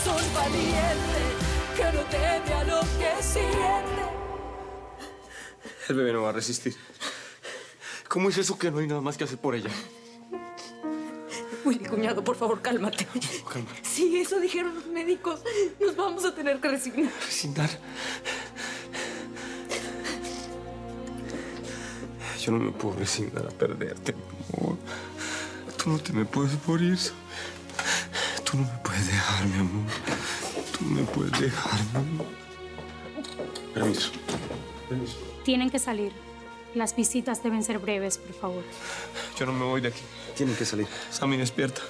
corazón valiente que no teme a lo que siente. El bebé no va a resistir. ¿Cómo es eso que no hay nada más que hacer por ella? Willy, cuñado, por favor, cálmate. Cálmate. Sí, eso dijeron los médicos. Nos vamos a tener que resignar. ¿Resignar? Yo no me puedo resignar a perderte, mi amor. Tú no te me puedes morir. Tú no me puedes dejar, mi amor. Tú no me puedes dejar, mi amor. Permiso. Permiso. Tienen que salir. Las visitas deben ser breves, por favor. Yo no me voy de aquí. Tienen que salir. Sammy, despierta.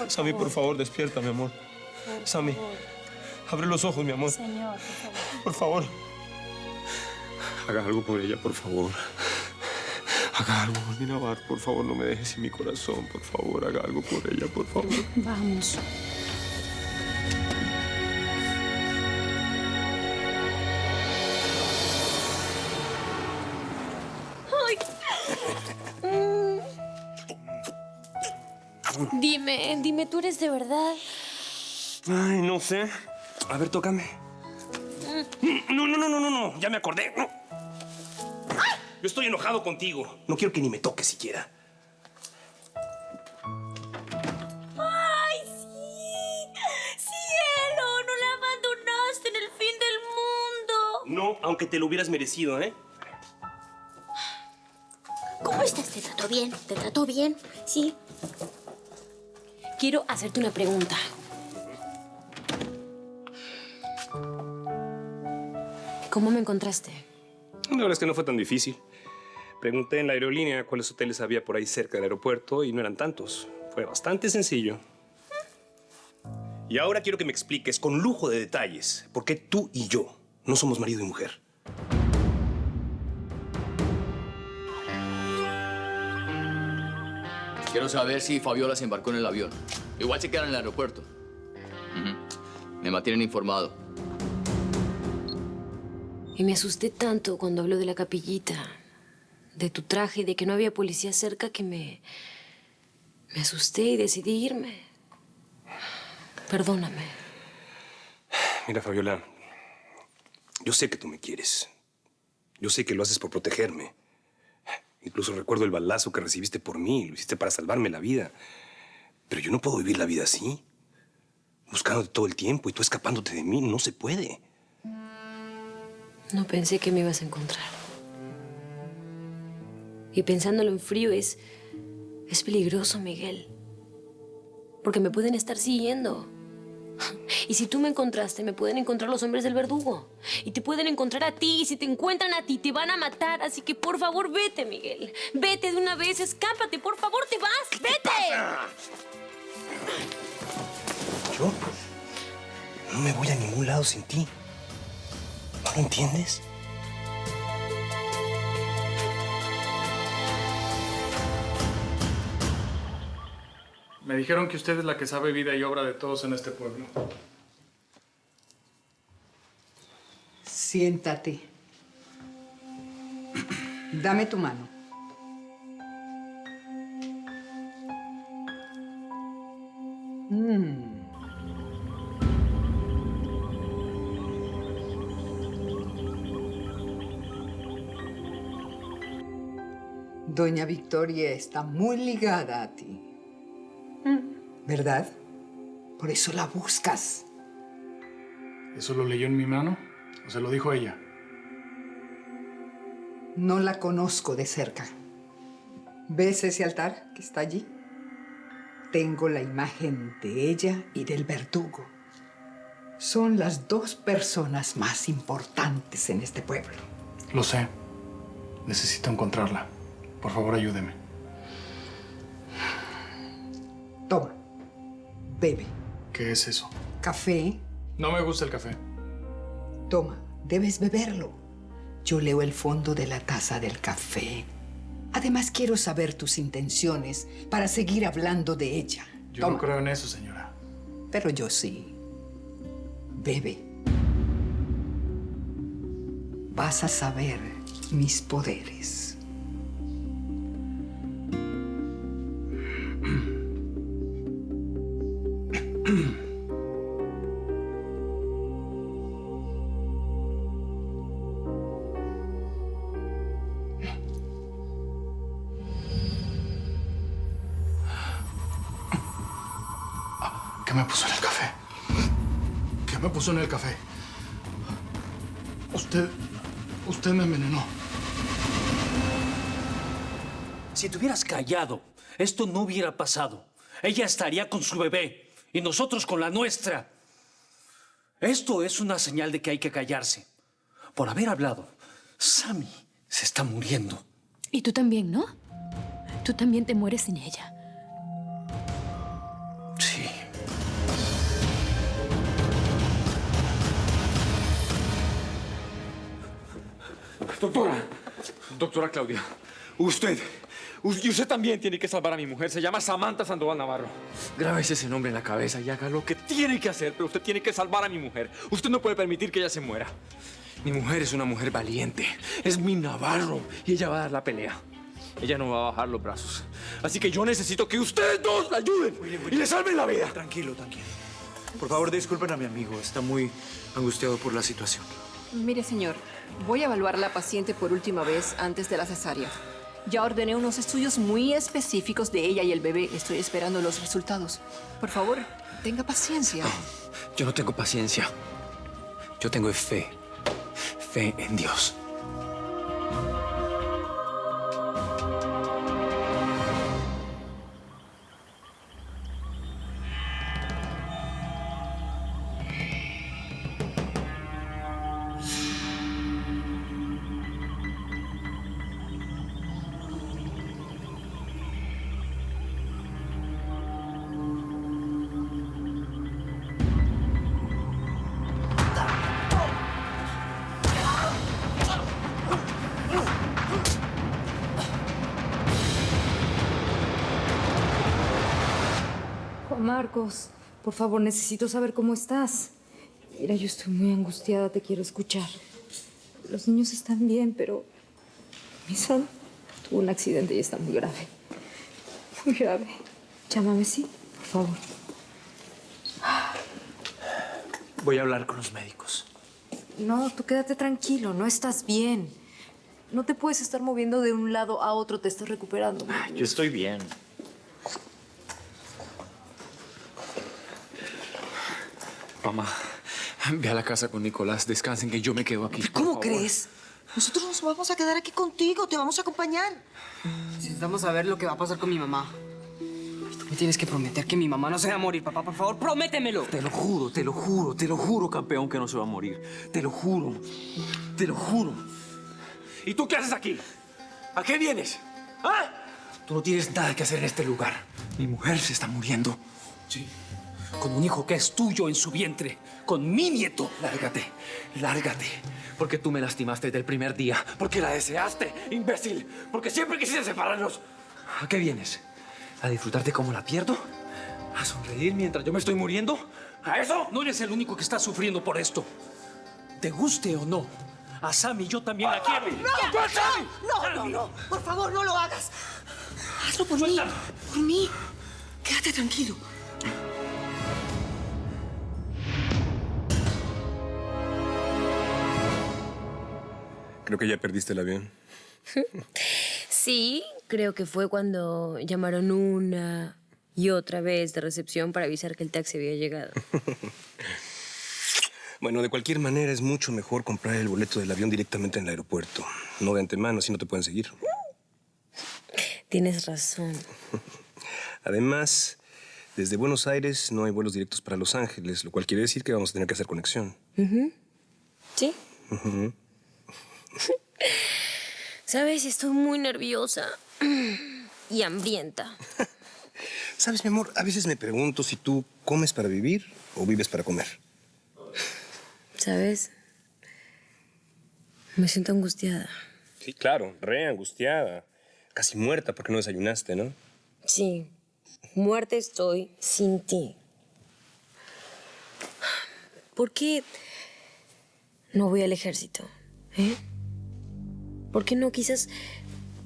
Sammy, por favor, despierta, mi amor. Sammy, abre los ojos, mi amor. Señor, por favor. Por favor. Haga algo por ella, por favor. Haga algo por mi Navar, por favor. No me dejes sin mi corazón, por favor. Haga algo por ella, por favor. Vamos. Dime, ¿tú eres de verdad? Ay, no sé. A ver, tócame. No. Ya me acordé. No. Yo estoy enojado contigo. No quiero que ni me toques siquiera. ¡Ay, sí! ¡Cielo! ¡No la abandonaste en el fin del mundo! No, aunque te lo hubieras merecido, ¿eh? ¿Cómo estás? ¿Te trató bien? ¿Te trató bien? Sí. Quiero hacerte una pregunta. ¿Cómo me encontraste? La verdad es que no fue tan difícil. Pregunté en la aerolínea cuáles hoteles había por ahí cerca del aeropuerto y no eran tantos. Fue bastante sencillo. Y ahora quiero que me expliques con lujo de detalles por qué tú y yo no somos marido y mujer. Quiero saber si Fabiola se embarcó en el avión. Igual se quedan en el aeropuerto. Me mantienen informado. Y me asusté tanto cuando habló de la capillita, de tu traje y de que no había policía cerca que me asusté y decidí irme. Perdóname. Mira, Fabiola, yo sé que tú me quieres. Yo sé que lo haces por protegerme. Incluso recuerdo el balazo que recibiste por mí. Lo hiciste para salvarme la vida. Pero yo no puedo vivir la vida así. Buscándote todo el tiempo y tú escapándote de mí. No se puede. No pensé que me ibas a encontrar. Y pensándolo en frío es peligroso, Miguel. Porque me pueden estar siguiendo. Y si tú me encontraste, me pueden encontrar los hombres del verdugo. Y te pueden encontrar a ti. Y si te encuentran a ti, te van a matar. Así que, por favor, vete, Miguel. Vete de una vez. Escápate. Por favor, te vas. ¡Vete! Yo no me voy a ningún lado sin ti. ¿No lo entiendes? Me dijeron que usted es la que sabe vida y obra de todos en este pueblo. Siéntate. Dame tu mano. Doña Victoria está muy ligada a ti. ¿Verdad? Por eso la buscas. ¿Eso lo leyó en mi mano o se lo dijo ella? No la conozco de cerca. ¿Ves ese altar que está allí? Tengo la imagen de ella y del verdugo. Son las dos personas más importantes en este pueblo. Lo sé. Necesito encontrarla. Por favor, ayúdeme. Toma, bebe. ¿Qué es eso? Café. No me gusta el café. Toma, debes beberlo. Yo leo el fondo de la taza del café. Además, quiero saber tus intenciones para seguir hablando de ella. Yo Toma. no creo en eso, señora. Pero yo sí. Bebe. Vas a saber mis poderes. ¿Qué me puso en el café? ¿Qué me puso en el café? Usted me envenenó. Si te hubieras callado, esto no hubiera pasado. Ella estaría con su bebé y nosotros con la nuestra. Esto es una señal de que hay que callarse. Por haber hablado, Sammy se está muriendo. Y tú también, ¿no? Tú también te mueres sin ella. Sí. Doctora Claudia, usted también tiene que salvar a mi mujer. Se llama Samantha Sandoval Navarro. Grábese ese nombre en la cabeza y haga lo que tiene que hacer, pero usted tiene que salvar a mi mujer. Usted no puede permitir que ella se muera. Mi mujer es una mujer valiente. Es mi Navarro y ella va a dar la pelea. Ella no va a bajar los brazos. Así que yo necesito que ustedes dos la ayuden y le salven la vida. Tranquilo, tranquilo. Por favor, disculpen a mi amigo. Está muy angustiado por la situación. Mire, señor, voy a evaluar a la paciente por última vez antes de la cesárea. Ya ordené unos estudios muy específicos de ella y el bebé. Estoy esperando los resultados. Por favor, tenga paciencia. Yo no tengo paciencia. Yo tengo fe. Fe en Dios. Juan Marcos, por favor, necesito saber cómo estás. Mira, yo estoy muy angustiada, te quiero escuchar. Los niños están bien, pero mi son tuvo un accidente y está muy grave. Muy grave. Llámame, sí, por favor. Voy a hablar con los médicos. No, tú quédate tranquilo, no estás bien. No te puedes estar moviendo de un lado a otro, te estás recuperando. Yo estoy bien. Mamá, ve a la casa con Nicolás. Descansen, que yo me quedo aquí. ¿Cómo crees? Nosotros nos vamos a quedar aquí contigo. Te vamos a acompañar. Necesitamos saber lo que va a pasar con mi mamá. Tú me tienes que prometer que mi mamá no se va a morir, papá. Por favor, prométemelo. Te lo juro, te lo juro, te lo juro, campeón, que no se va a morir. Te lo juro. Te lo juro. ¿Y tú qué haces aquí? ¿A qué vienes? ¿Ah? Tú no tienes nada que hacer en este lugar. Mi mujer se está muriendo. Sí. Con un hijo que es tuyo en su vientre. Con mi nieto. Lárgate, lárgate. Porque tú me lastimaste desde el primer día. Porque la deseaste, imbécil. Porque siempre quisiste separarnos. ¿A qué vienes? ¿A disfrutarte como la pierdo? ¿A sonreír mientras yo me estoy muriendo? ¿A eso? No eres el único que está sufriendo por esto. Te guste o no, a Sammy yo también la quiero. No. Por favor, no lo hagas. Hazlo por mí. Por mí. Quédate tranquilo. Creo que ya perdiste el avión. Sí, creo que fue cuando llamaron una y otra vez de recepción para avisar que el taxi había llegado. Bueno, de cualquier manera es mucho mejor comprar el boleto del avión directamente en el aeropuerto. No de antemano, así no te pueden seguir. Tienes razón. Además, desde Buenos Aires no hay vuelos directos para Los Ángeles, lo cual quiere decir que vamos a tener que hacer conexión. ¿Sí? ¿Sabes? Estoy muy nerviosa y hambrienta. ¿Sabes, mi amor? A veces me pregunto si tú comes para vivir o vives para comer. ¿Sabes? Me siento angustiada. Sí, claro, re angustiada. Casi muerta porque no desayunaste, ¿no? Sí, muerta estoy sin ti. ¿Por qué no voy al ejército? ¿Por qué no? Quizás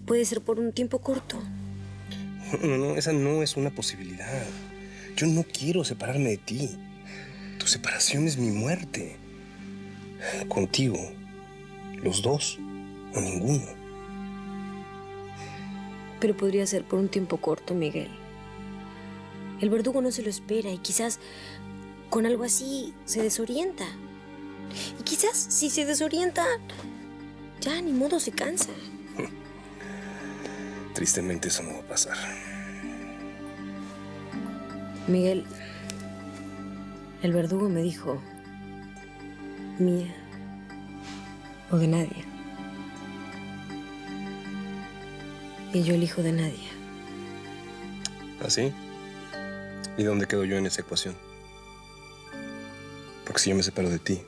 puede ser por un tiempo corto. No, esa no es una posibilidad. Yo no quiero separarme de ti. Tu separación es mi muerte. Contigo, los dos o ninguno. Pero podría ser por un tiempo corto, Miguel. El verdugo no se lo espera y quizás con algo así se desorienta. Y quizás si se desorienta, ya ni modo se cansa. Tristemente eso no va a pasar. Miguel, el verdugo me dijo, mía o de nadie. Y yo elijo de nadie. ¿Así? ¿Y dónde quedo yo en esa ecuación? Porque si yo me separo de ti,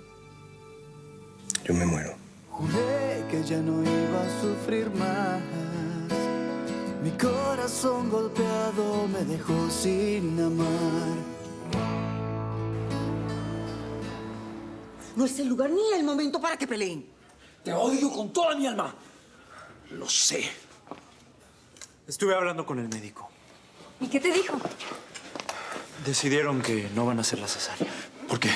yo me muero. Juré que ya no iba a sufrir más. Mi corazón golpeado me dejó sin amar. No es el lugar ni el momento para que peleen. Te odio con toda mi alma. Lo sé. Estuve hablando con el médico. ¿Y qué te dijo? Decidieron que no van a hacer la cesárea. ¿Por qué?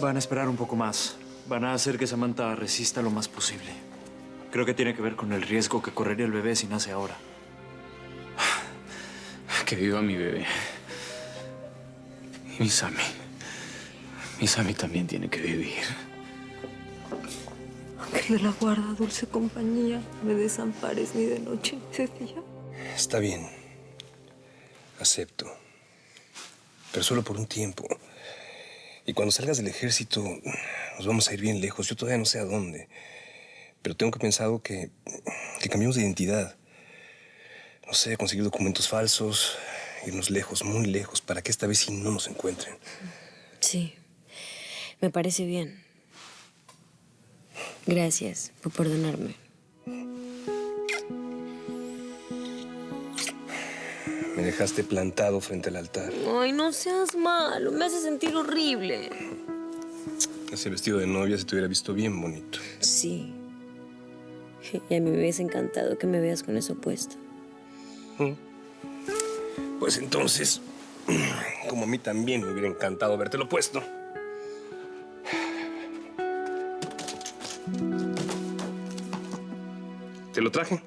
Van a esperar un poco más. Van a hacer que Samantha resista lo más posible. Creo que tiene que ver con el riesgo que correría el bebé si nace ahora. Que viva mi bebé. Y mi Sammy. Mi Sammy también tiene que vivir. Ángel de la guarda, dulce compañía, me desampares ni de noche ni de día. Está bien. Acepto. Pero solo por un tiempo. Y cuando salgas del ejército, nos vamos a ir bien lejos. Yo todavía no sé a dónde. Pero tengo pensado que cambiemos de identidad. No sé, conseguir documentos falsos, irnos lejos, muy lejos, para que esta vez sí no nos encuentren. Sí, me parece bien. Gracias por perdonarme. Me dejaste plantado frente al altar. Ay, no seas malo, me hace sentir horrible. Ese vestido de novia se te hubiera visto bien bonito. Sí. Y a mí me hubiese encantado que me veas con eso puesto. Pues entonces, como a mí también me hubiera encantado vértelo puesto. ¿Te lo traje?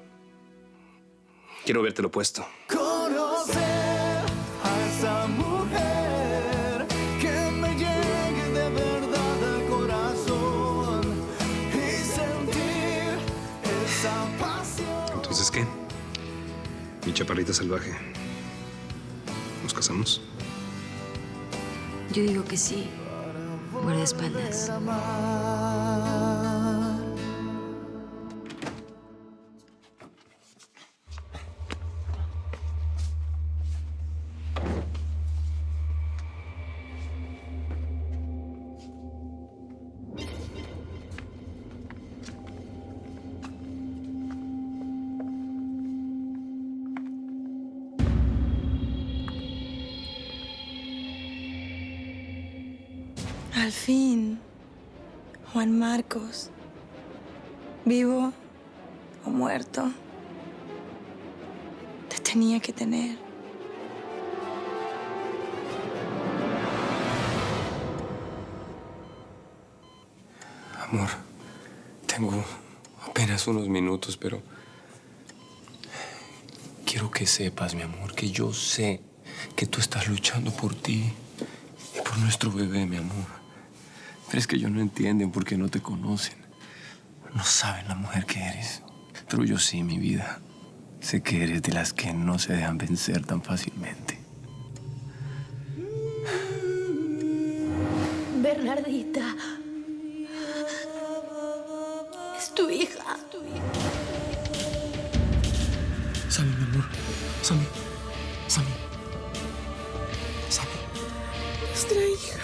Quiero vértelo puesto. Conocer a esa mujer que me llegue de verdad al corazón y sentir esa pasión. ¿Entonces qué? Mi chaparrita salvaje. ¿Nos casamos? Yo digo que sí. Guardaespaldas. Al fin, Juan Marcos, vivo o muerto, te tenía que tener. Amor, tengo apenas unos minutos, pero quiero que sepas, mi amor, que yo sé que tú estás luchando por ti y por nuestro bebé, mi amor. Pero es que ellos no entienden porque no te conocen. No saben la mujer que eres. Pero yo sí, mi vida. Sé que eres de las que no se dejan vencer tan fácilmente. Bernardita. Es tu hija. Sammy, mi amor. Sammy. Sammy. Sammy. Nuestra hija.